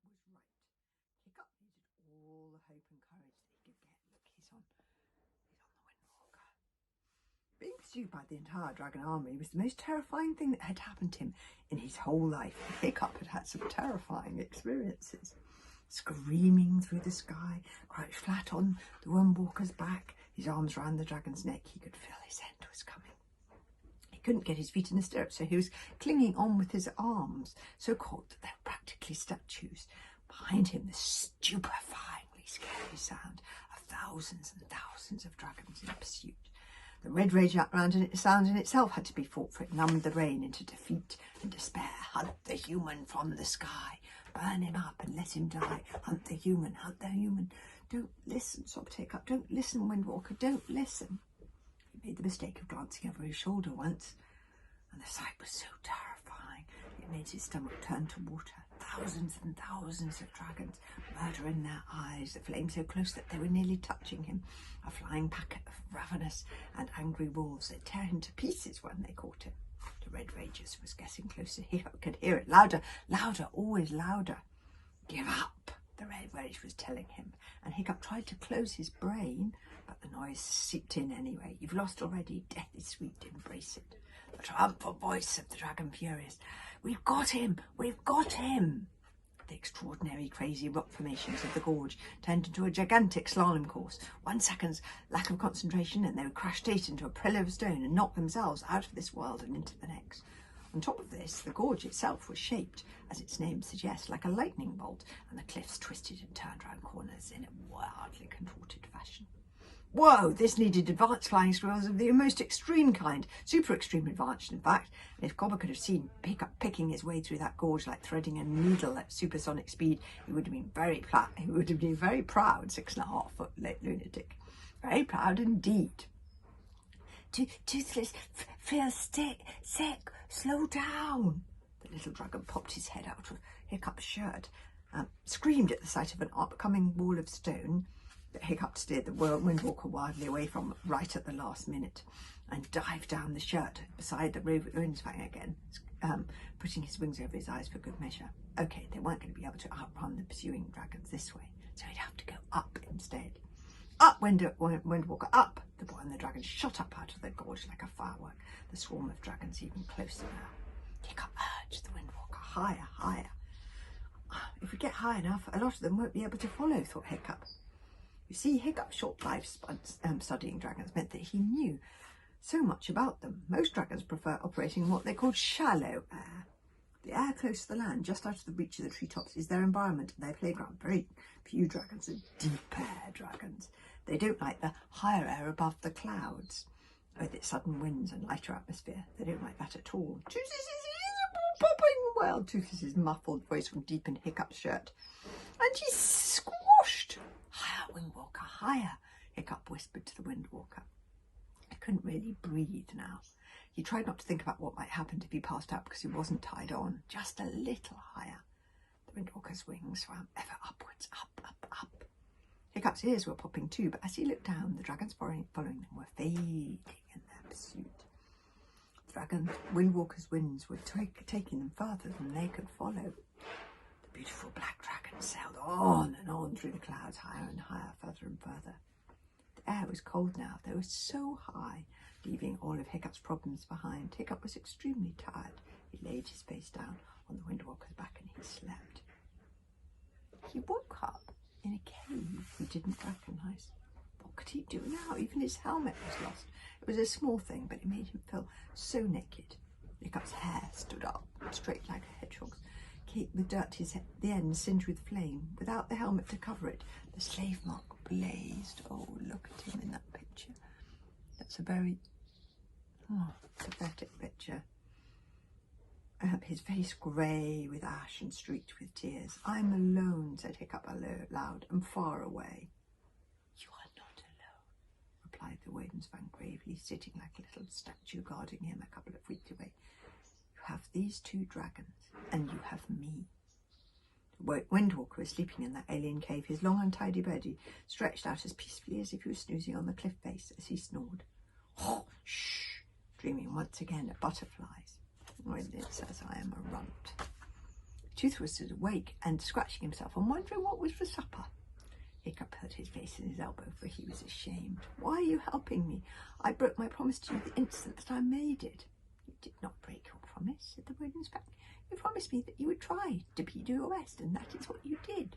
was right. Hiccup needed all the hope and courage that he could get. Look, he's on the Windwalker. Being pursued by the entire dragon army was the most terrifying thing that had happened to him in his whole life. Hiccup had had some terrifying experiences. Screaming through the sky, crouched flat on the Windwalker's back, his arms round the dragon's neck, he could feel his end was coming. He couldn't get his feet in the stirrups, so he was clinging on with his arms, so cold that they were practically statues. Behind him, the stupefyingly scary sound of thousands and thousands of dragons in pursuit. The red rage sound in itself had to be fought, for it numbed the brain into defeat and despair. Hunt the human from the sky. Burn him up and let him die. Hunt the human, hunt the human. Don't listen, sobbed Hiccup. Don't listen, Windwalker, don't listen. He made the mistake of glancing over his shoulder once, and the sight was so terrifying it made his stomach turn to water. Thousands and thousands of dragons, murder in their eyes, the flame so close that they were nearly touching him. A flying packet of ravenous and angry wolves that tear him to pieces when they caught him. The red rages was getting closer. He could hear it louder, louder, always louder. Give up, the red rage was telling him, and Hiccup tried to close his brain, but the noise seeped in anyway. You've lost already. Death is sweet. Embrace it. The triumphant voice of the dragon furious. We've got him! We've got him! The extraordinary crazy rock formations of the gorge turned into a gigantic slalom course. 1 second's lack of concentration and they would crash straight into a pillar of stone and knock themselves out of this world and into the next. On top of this, the gorge itself was shaped, as its name suggests, like a lightning bolt, and the cliffs twisted and turned round corners in a wildly contorted fashion. Whoa, this needed advanced flying squirrels of the most extreme kind, super extreme advanced, in fact. And if Cobber could have seen Hiccup picking his way through that gorge like threading a needle at supersonic speed, he would have been very proud. He would have been very proud, 6.5-foot lunatic. Very proud indeed. Toothless, feel sick, slow down. The little dragon popped his head out of Hiccup's shirt, screamed at the sight of an upcoming wall of stone that Hiccup steered the Windwalker wildly away from right at the last minute, and dived down the shirt beside the Ravensfang again, putting his wings over his eyes for good measure. Okay, they weren't going to be able to outrun the pursuing dragons this way, so he'd have to go up instead. Up, Windwalker, up! The boy and the dragon shot up out of the gorge like a firework, the swarm of dragons even closer now. Hiccup urged the Windwalker higher, higher. If we get high enough, a lot of them won't be able to follow, thought Hiccup. You see, Hiccup's short life studying dragons meant that he knew so much about them. Most dragons prefer operating in what they call shallow air. The air close to the land, just out of the reach of the treetops, is their environment and their playground. Very few dragons are deep air dragons. They don't like the higher air above the clouds, with its sudden winds and lighter atmosphere. They don't like that at all. Popping, wailed Toothless's muffled voice from deep in Hiccup's shirt. And he's squashed. Higher, Windwalker, higher, Hiccup whispered to the Windwalker. I couldn't really breathe now. He tried not to think about what might happen if he passed out because he wasn't tied on. Just a little higher. The Windwalker's wings swam ever upwards, up. Hiccup's ears were popping too, but as he looked down, the dragons following them were fading in their pursuit. The Windwalker's winds were taking them further than they could follow. The beautiful black dragon sailed on and on through the clouds, higher and higher, further and further. The air was cold now. They were so high, leaving all of Hiccup's problems behind. Hiccup was extremely tired. He laid his face down on the Windwalker's back and he slept. He woke up in a cave he didn't recognise. What could he do now? Even his helmet was lost. It was a small thing, but it made him feel so naked. Hiccup's hair stood up, straight like a hedgehog's, with dirt the end singed with flame. Without the helmet to cover it, the slave mark blazed. Oh, look at him in that picture. That's a very pathetic picture. His face grey with ash and streaked with tears. I'm alone, said Hiccup aloud, and far away. You are not alone, replied the Ravensfang gravely, sitting like a little statue guarding him a couple of feet away. You have these 2 dragons, and you have me. The Windwalker was sleeping in that alien cave, his long untidy body stretched out as peacefully as if he was snoozing on the cliff face as he snored. Oh, shh, dreaming once again of butterflies. When it says I am a runt. Toothless was awake and scratching himself and wondering what was for supper. Hiccup hurt his face in his elbow, for he was ashamed. "Why are you helping me? I broke my promise to you the instant that I made it." "You did not break your promise," said the Rodensfang. "You promised me that you would try to do your best, and that is what you did.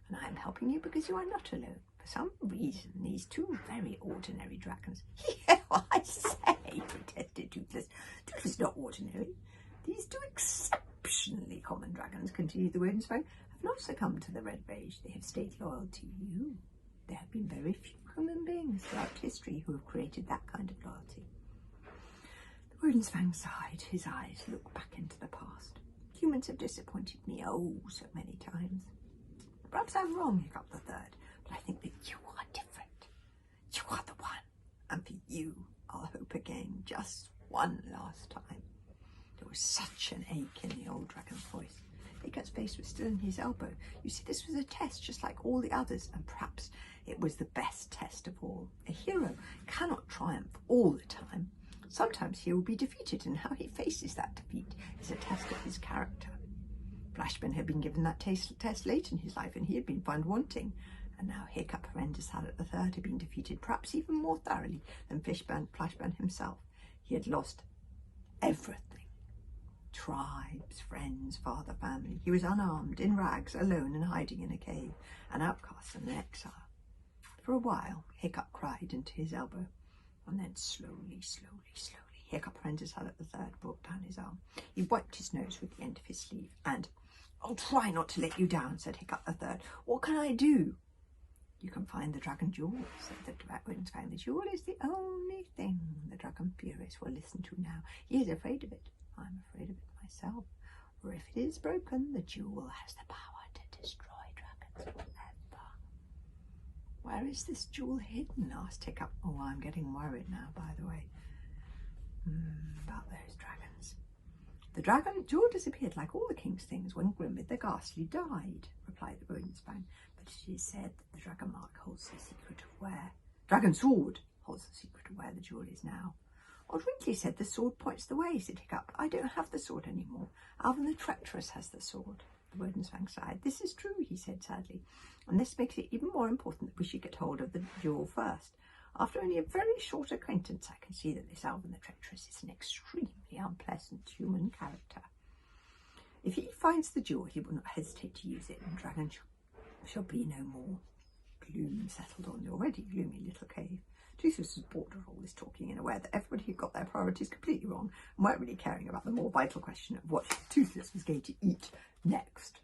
And I am helping you because you are not alone. For some reason, these two very ordinary dragons—" "Yeah, I say," protested Toothless. "Toothless is not ordinary. These two exceptionally common dragons," continued the Rodensfang, "have not succumbed to the red rage. They have stayed loyal to you. There have been very few human beings throughout history who have created that kind of loyalty." The Rodensfang sighed. His eyes looked back into the past. "Humans have disappointed me, oh, so many times. Perhaps I'm wrong," Hiccup the Third, "but I think that you are different. You are the one. And for you, I'll hope again, just one last time." There was such an ache in the old dragon's voice. Hiccup's face was still in his elbow. You see, this was a test just like all the others, and perhaps it was the best test of all. A hero cannot triumph all the time. Sometimes he will be defeated, and how he faces that defeat is a test of his character. Flashman had been given that test late in his life, and he had been found wanting. And now Hiccup Horrendous Salad the Third had been defeated, perhaps even more thoroughly than Flashman himself. He had lost everything. Tribes, friends, father, family. He was unarmed, in rags, alone and hiding in a cave, an outcast and an exile. For a while, Hiccup cried into his elbow, and then slowly, Hiccup Horrendous Salad the Third brought down his arm. He wiped his nose with the end of his sleeve, and "I'll try not to let you down," said Hiccup the Third. "What can I do?" "You can find the dragon jewel," said the Rodensfang. "The jewel is the only thing the dragon furious will listen to now. He is afraid of it. I'm afraid of it myself. For if it is broken, the jewel has the power to destroy dragons forever." "Where is this jewel hidden?" asked Hiccup. "Oh, I'm getting worried now, by the way. About those dragons." "The dragon jewel disappeared like all the king's things when Grimbeard the Ghastly died," replied the Rodensfang. "But it is said that the dragon mark holds the secret of where— dragon sword holds the secret of where the jewel is now." "Old Wrinkly said the sword points the way," said Hiccup. "I don't have the sword anymore. Alvin the Treacherous has the sword." The Rodensfang sighed. "This is true," he said sadly, "and this makes it even more important that we should get hold of the jewel first. After only a very short acquaintance, I can see that this Alvin the Treacherous is an extremely unpleasant human character. If he finds the jewel, he will not hesitate to use it, and dragon shall be no more." Gloom settled on the already gloomy little cave. Toothless was bored of all this talking and aware that everybody had got their priorities completely wrong and weren't really caring about the more vital question of what Toothless was going to eat next.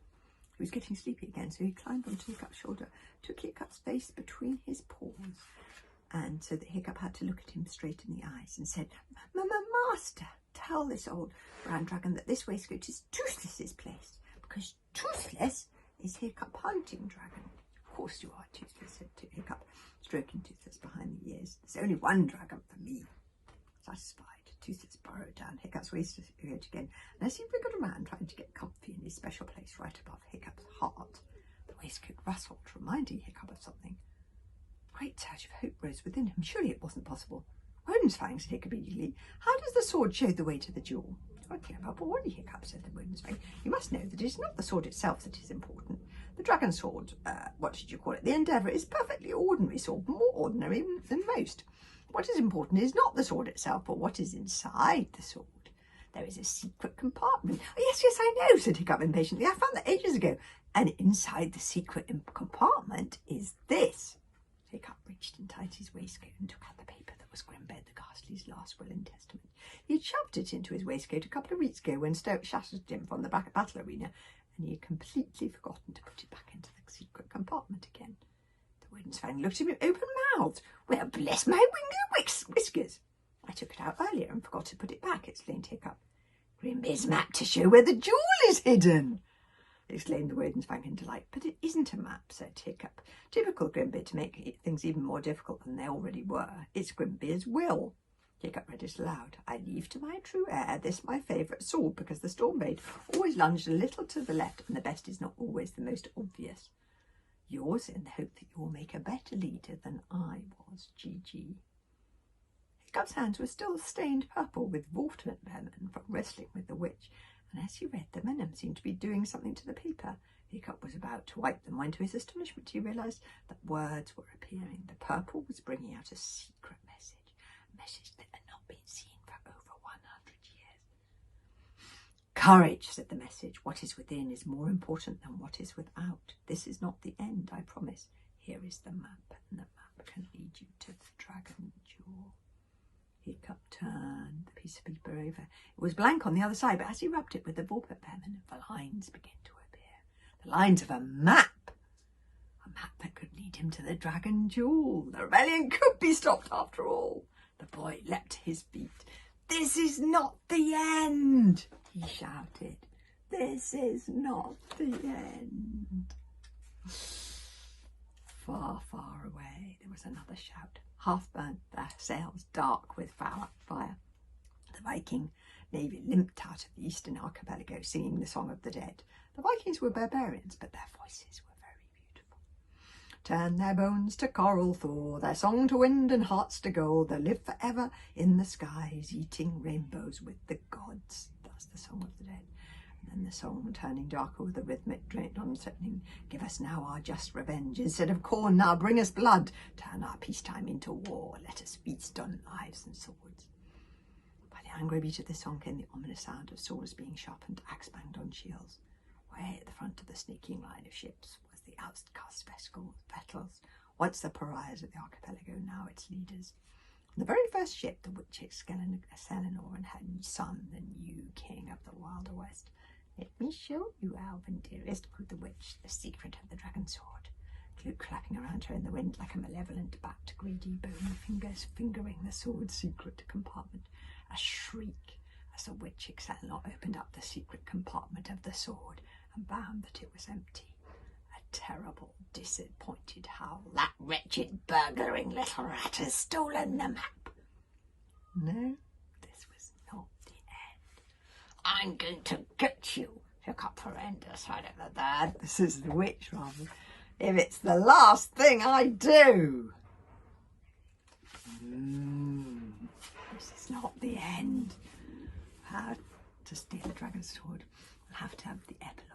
He was getting sleepy again, so he climbed onto Hiccup's shoulder, took Hiccup's face between his paws, and so that Hiccup had to look at him straight in the eyes, and said, "Master, tell this old brown dragon that this waistcoat is Toothless's place, because Toothless is Hiccup Hunting Dragon." "Of course you are," Toothless said to Hiccup, stroking Toothless behind the ears. "There's only one dragon for me." Satisfied, Toothless burrowed down Hiccup's waistcoat again, and as he wriggled around trying to get comfy in his special place right above Hiccup's heart, the waistcoat rustled, reminding Hiccup of something. A great surge of hope rose within him. Surely it wasn't possible. "Rodensfang," said Hiccup eagerly, "how does the sword show the way to the jewel?" "I came up already, Hiccup," said the Rodensfang. "You must know that it is not the sword itself that is important. The dragon sword, what did you call it? The Endeavour, is perfectly ordinary sword, more ordinary than most. What is important is not the sword itself, but what is inside the sword. There is a secret compartment." "Oh, yes, I know," said Hiccup impatiently. "I found that ages ago. And inside the secret compartment is this." Hiccup reached inside his waistcoat and took out the paper that was Grimbeard the Ghastly's last will and testament. He had shoved it into his waistcoat a couple of weeks ago when Stoke shattered him from the battle arena, and he had completely forgotten to put it back into the secret compartment again. The Rodensfang looked at him open-mouthed. "Well, bless my wings and whiskers! I took it out earlier and forgot to put it back," explained Hiccup. "Grimbeard's map to show where the jewel is hidden!" exclaimed the Rodensfang in delight. "But it isn't a map," said Hiccup. "Typical Grimbeard to make things even more difficult than they already were. It's Grimbeard's will." Hiccup read it aloud. "I leave to my true heir this my favourite sword, because the Stormblade always lunged a little to the left, and the best is not always the most obvious. Yours in the hope that you will make a better leader than I was, G.G." Hiccup's hands were still stained purple with watermelon from wrestling with the witch, and as he read them, Venom seemed to be doing something to the paper. Hiccup was about to wipe them when, to his astonishment, he realised that words were appearing. The purple was bringing out a secret message, a message that had not been seen for over 100 years. Courage, said the message. What is within is more important than what is without. This is not the end, I promise. Here is the map, and the map can lead you to the Dragon Jewel. Hiccup turned the piece of paper over. It was blank on the other side, but as he rubbed it with the ballpoint pen, the lines began to appear. The lines of a map that could lead him to the Dragon Jewel. The rebellion could be stopped after all. The boy leapt to his feet. This is not the end, he shouted. This is not the end. Far, far away, there was another shout. Half burnt, their sails dark with fire. The Viking navy limped out of the eastern archipelago, singing the Song of the Dead. The Vikings were barbarians, but their voices were very beautiful. Turn their bones to coral thaw, their song to wind and hearts to gold. They'll live forever in the skies, eating rainbows with the gods. That's the Song of the Dead. And then the song, turning darker with a rhythmic drain on threatening, give us now our just revenge. Instead of corn, now bring us blood. Turn our peacetime into war. Let us feast on knives and swords. By the angry beat of this song came the ominous sound of swords being sharpened, axe banged on shields. Way at the front of the sneaking line of ships was the outcast vessels, once the pariahs of the archipelago, now its leaders. On the very first ship, the witch Selenor and her son, the new king of the Wilder West. Let me show you, Alvin dearest, quoth the witch, the secret of the dragon sword. Clue clapping around her in the wind like a malevolent bat, greedy bony fingers fingering the sword's secret compartment. A shriek as the witch Selenor opened up the secret compartment of the sword and found that it was empty. A terrible, disappointed howl. That wretched, burglaring little rat has stolen the map. No, this was not the end. I'm going to get you, Hiccup Friend decided the dad. This is the witch, rather. If it's the last thing I do. This is not the end. How to steal the dragon's sword. We'll have to have the epilogue.